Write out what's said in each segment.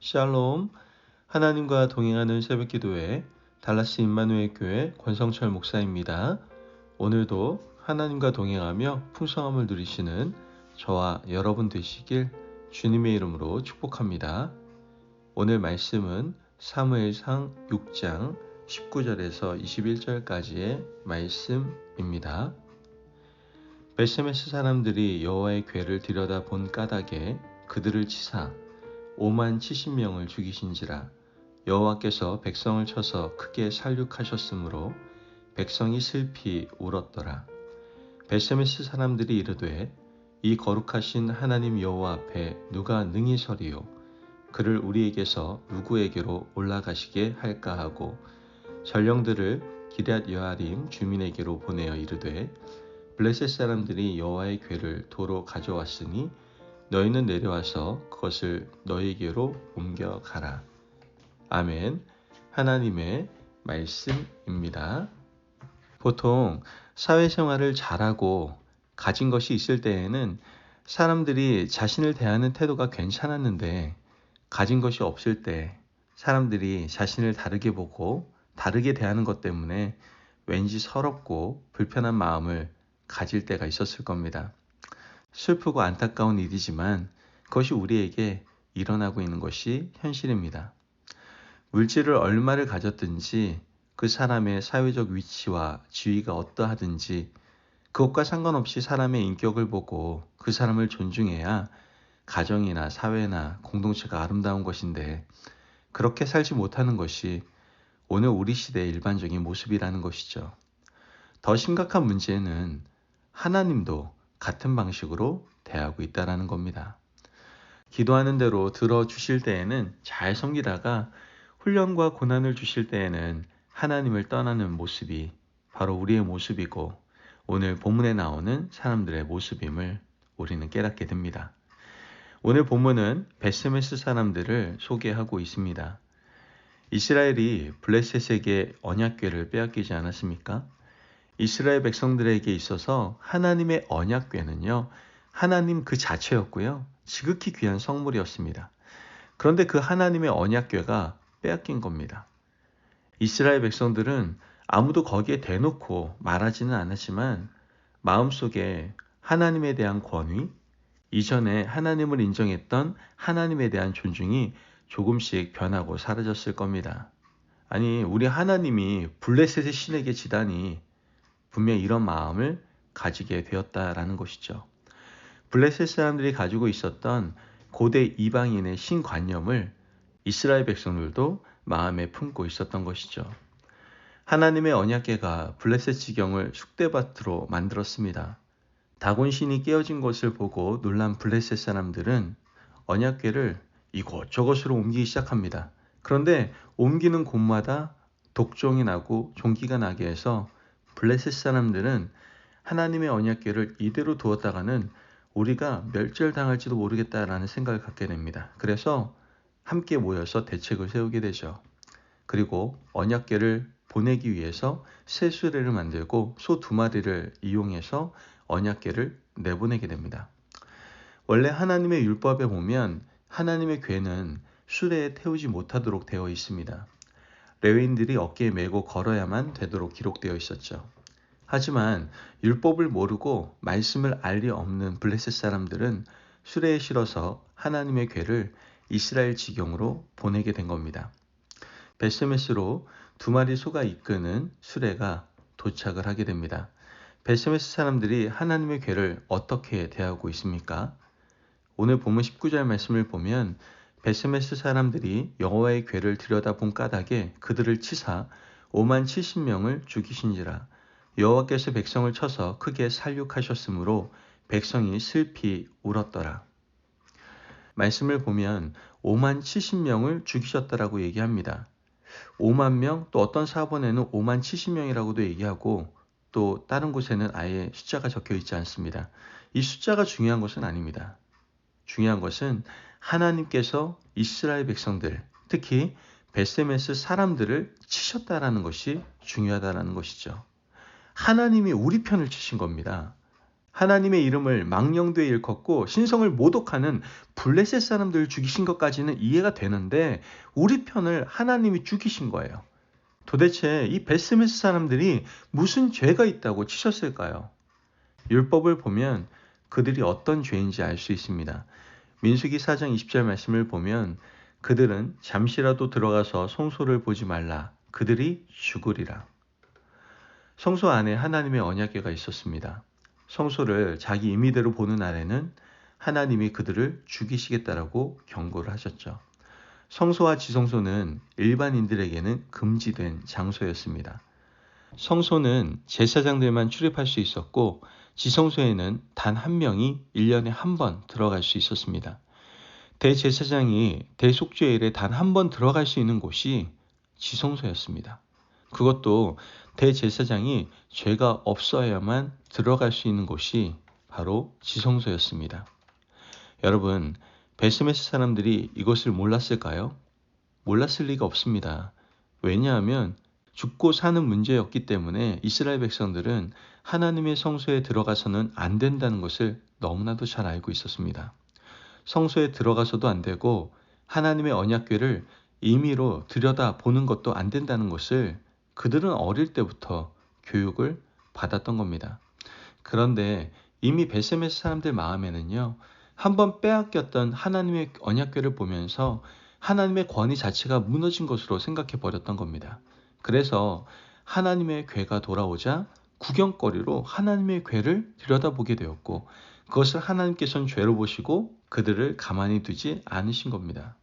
샬롬, 하나님과 동행하는 새벽기도회 달라스 임마누엘 교회 권성철 목사입니다. 오늘도 하나님과 동행하며 풍성함을 누리시는 저와 여러분 되시길 주님의 이름으로 축복합니다. 오늘 말씀은 사무엘상 6장 19절에서 21절까지의 말씀입니다. 벳세메스 사람들이 여호와의 궤를 들여다본 까닭에 그들을 치사 5만 70명을 죽이신지라. 여호와께서 백성을 쳐서 크게 살육하셨으므로 백성이 슬피 울었더라. 벳세메스 사람들이 이르되 이 거룩하신 하나님 여호와 앞에 누가 능히 서리요? 그를 우리에게서 누구에게로 올라가시게 할까 하고 전령들을 기럇 여아림 주민에게로 보내어 이르되 블레셋 사람들이 여호와의 궤를 도로 가져왔으니 너희는 내려와서 그것을 너희에게로 옮겨가라. 아멘. 하나님의 말씀입니다. 보통 사회생활을 잘하고 가진 것이 있을 때에는 사람들이 자신을 대하는 태도가 괜찮았는데 가진 것이 없을 때 사람들이 자신을 다르게 보고 다르게 대하는 것 때문에 왠지 서럽고 불편한 마음을 가질 때가 있었을 겁니다. 슬프고 안타까운 일이지만 그것이 우리에게 일어나고 있는 것이 현실입니다. 물질을 얼마를 가졌든지 그 사람의 사회적 위치와 지위가 어떠하든지 그것과 상관없이 사람의 인격을 보고 그 사람을 존중해야 가정이나 사회나 공동체가 아름다운 것인데 그렇게 살지 못하는 것이 오늘 우리 시대의 일반적인 모습이라는 것이죠. 더 심각한 문제는 하나님도 같은 방식으로 대하고 있다는 겁니다. 기도하는 대로 들어주실 때에는 잘 섬기다가 훈련과 고난을 주실 때에는 하나님을 떠나는 모습이 바로 우리의 모습이고 오늘 본문에 나오는 사람들의 모습임을 우리는 깨닫게 됩니다. 오늘 본문은 벳세메스 사람들을 소개하고 있습니다. 이스라엘이 블레셋에게 언약궤를 빼앗기지 않았습니까? 이스라엘 백성들에게 있어서 하나님의 언약궤는요, 하나님 그 자체였고요, 지극히 귀한 성물이었습니다. 그런데 그 하나님의 언약궤가 빼앗긴 겁니다. 이스라엘 백성들은 아무도 거기에 대놓고 말하지는 않았지만 마음속에 하나님에 대한 권위, 이전에 하나님을 인정했던 하나님에 대한 존중이 조금씩 변하고 사라졌을 겁니다. 아니, 우리 하나님이 블레셋의 신에게 지다니 분명히 이런 마음을 가지게 되었다라는 것이죠. 블레셋 사람들이 가지고 있었던 고대 이방인의 신관념을 이스라엘 백성들도 마음에 품고 있었던 것이죠. 하나님의 언약궤가 블레셋 지경을 쑥대밭으로 만들었습니다. 다곤신이 깨어진 것을 보고 놀란 블레셋 사람들은 언약궤를 이곳저곳으로 옮기기 시작합니다. 그런데 옮기는 곳마다 독종이 나고 종기가 나게 해서 블레셋 사람들은 하나님의 언약궤를 이대로 두었다가는 우리가 멸절당할지도 모르겠다라는 생각을 갖게 됩니다. 그래서 함께 모여서 대책을 세우게 되죠. 그리고 언약궤를 보내기 위해서 새 수레를 만들고 소 2마리를 이용해서 언약궤를 내보내게 됩니다. 원래 하나님의 율법에 보면 하나님의 궤는 수레에 태우지 못하도록 되어 있습니다. 레위인들이 어깨에 메고 걸어야만 되도록 기록되어 있었죠. 하지만 율법을 모르고 말씀을 알 리 없는 블레셋 사람들은 수레에 실어서 하나님의 궤를 이스라엘 지경으로 보내게 된 겁니다. 벳세메스로 2마리 소가 이끄는 수레가 도착을 하게 됩니다. 벳세메스 사람들이 하나님의 궤를 어떻게 대하고 있습니까? 오늘 본문 19절 말씀을 보면 벳세메스 사람들이 여호와의 궤를 들여다본 까닭에 그들을 치사 5만 70명을 죽이신지라. 여호와께서 백성을 쳐서 크게 살육하셨으므로 백성이 슬피 울었더라. 말씀을 보면 5만 70명을 죽이셨다라고 얘기합니다. 5만 명, 또 어떤 사본에는 5만 70명이라고도 얘기하고 또 다른 곳에는 아예 숫자가 적혀 있지 않습니다. 이 숫자가 중요한 것은 아닙니다. 중요한 것은 하나님께서 이스라엘 백성들, 특히 벳세메스 사람들을 치셨다라는 것이 중요하다라는 것이죠. 하나님이 우리 편을 치신 겁니다. 하나님의 이름을 망령되이 일컫고 신성을 모독하는 블레셋 사람들을 죽이신 것까지는 이해가 되는데 우리 편을 하나님이 죽이신 거예요. 도대체 이 베스메스 사람들이 무슨 죄가 있다고 치셨을까요? 율법을 보면 그들이 어떤 죄인지 알 수 있습니다. 민수기 4장 20절 말씀을 보면 그들은 잠시라도 들어가서 성소를 보지 말라. 그들이 죽으리라. 성소 안에 하나님의 언약궤가 있었습니다. 성소를 자기 임의대로 보는 날에는 하나님이 그들을 죽이시겠다라고 경고를 하셨죠. 성소와 지성소는 일반인들에게는 금지된 장소였습니다. 성소는 제사장들만 출입할 수 있었고 지성소에는 단 한 명이 1년에 한 번 들어갈 수 있었습니다. 대제사장이 대속죄일에 단 한 번 들어갈 수 있는 곳이 지성소였습니다. 그것도 대제사장이 죄가 없어야만 들어갈 수 있는 곳이 바로 지성소였습니다. 여러분, 베스메스 사람들이 이것을 몰랐을까요? 몰랐을 리가 없습니다. 왜냐하면 죽고 사는 문제였기 때문에 이스라엘 백성들은 하나님의 성소에 들어가서는 안 된다는 것을 너무나도 잘 알고 있었습니다. 성소에 들어가서도 안 되고 하나님의 언약궤를 임의로 들여다보는 것도 안 된다는 것을 그들은 어릴 때부터 교육을 받았던 겁니다. 그런데 이미 베스메스 사람들 마음에는요, 한번 빼앗겼던 하나님의 언약궤를 보면서 하나님의 권위 자체가 무너진 것으로 생각해 버렸던 겁니다. 그래서 하나님의 궤가 돌아오자 구경거리로 하나님의 궤를 들여다보게 되었고 그것을 하나님께서는 죄로 보시고 그들을 가만히 두지 않으신 겁니다.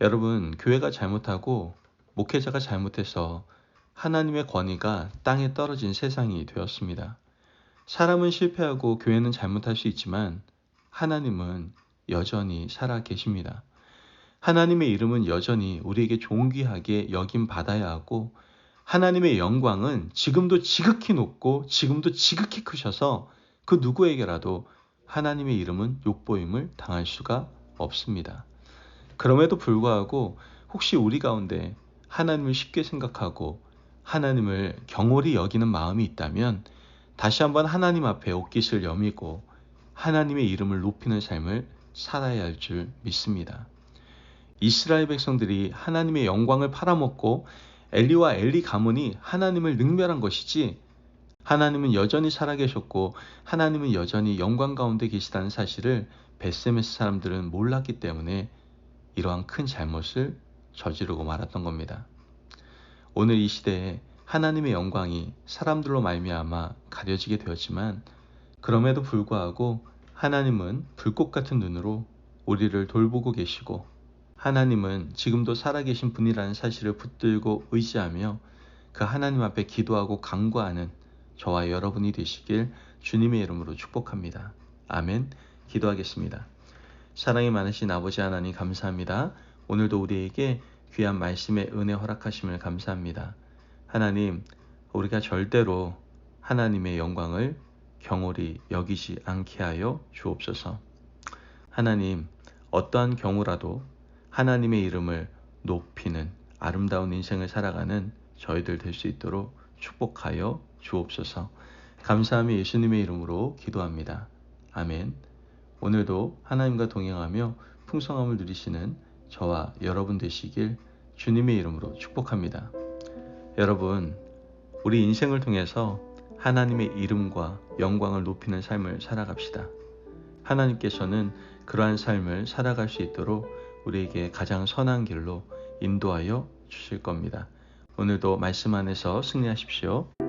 여러분, 교회가 잘못하고 목회자가 잘못해서 하나님의 권위가 땅에 떨어진 세상이 되었습니다. 사람은 실패하고 교회는 잘못할 수 있지만 하나님은 여전히 살아 계십니다. 하나님의 이름은 여전히 우리에게 존귀하게 여김 받아야 하고 하나님의 영광은 지금도 지극히 높고 지금도 지극히 크셔서 그 누구에게라도 하나님의 이름은 욕보임을 당할 수가 없습니다. 그럼에도 불구하고 혹시 우리 가운데 하나님을 쉽게 생각하고 하나님을 경홀히 여기는 마음이 있다면 다시 한번 하나님 앞에 옷깃을 여미고 하나님의 이름을 높이는 삶을 살아야 할 줄 믿습니다. 이스라엘 백성들이 하나님의 영광을 팔아먹고 엘리와 엘리 가문이 하나님을 능멸한 것이지 하나님은 여전히 살아계셨고 하나님은 여전히 영광 가운데 계시다는 사실을 베스메스 사람들은 몰랐기 때문에 이러한 큰 잘못을 저지르고 말았던 겁니다. 오늘 이 시대에 하나님의 영광이 사람들로 말미암아 가려지게 되었지만 그럼에도 불구하고 하나님은 불꽃 같은 눈으로 우리를 돌보고 계시고 하나님은 지금도 살아계신 분이라는 사실을 붙들고 의지하며 그 하나님 앞에 기도하고 간구하는 저와 여러분이 되시길 주님의 이름으로 축복합니다. 아멘. 기도하겠습니다. 사랑이 많으신 아버지 하나님 감사합니다. 오늘도 우리에게 귀한 말씀의 은혜 허락하심을 감사합니다. 하나님, 우리가 절대로 하나님의 영광을 경홀히 여기지 않게 하여 주옵소서. 하나님, 어떠한 경우라도 하나님의 이름을 높이는 아름다운 인생을 살아가는 저희들 될 수 있도록 축복하여 주옵소서. 감사하며 예수님의 이름으로 기도합니다. 아멘. 오늘도 하나님과 동행하며 풍성함을 누리시는 저와 여러분 되시길 주님의 이름으로 축복합니다. 여러분, 우리 인생을 통해서 하나님의 이름과 영광을 높이는 삶을 살아갑시다. 하나님께서는 그러한 삶을 살아갈 수 있도록 우리에게 가장 선한 길로 인도하여 주실 겁니다. 오늘도 말씀 안에서 승리하십시오.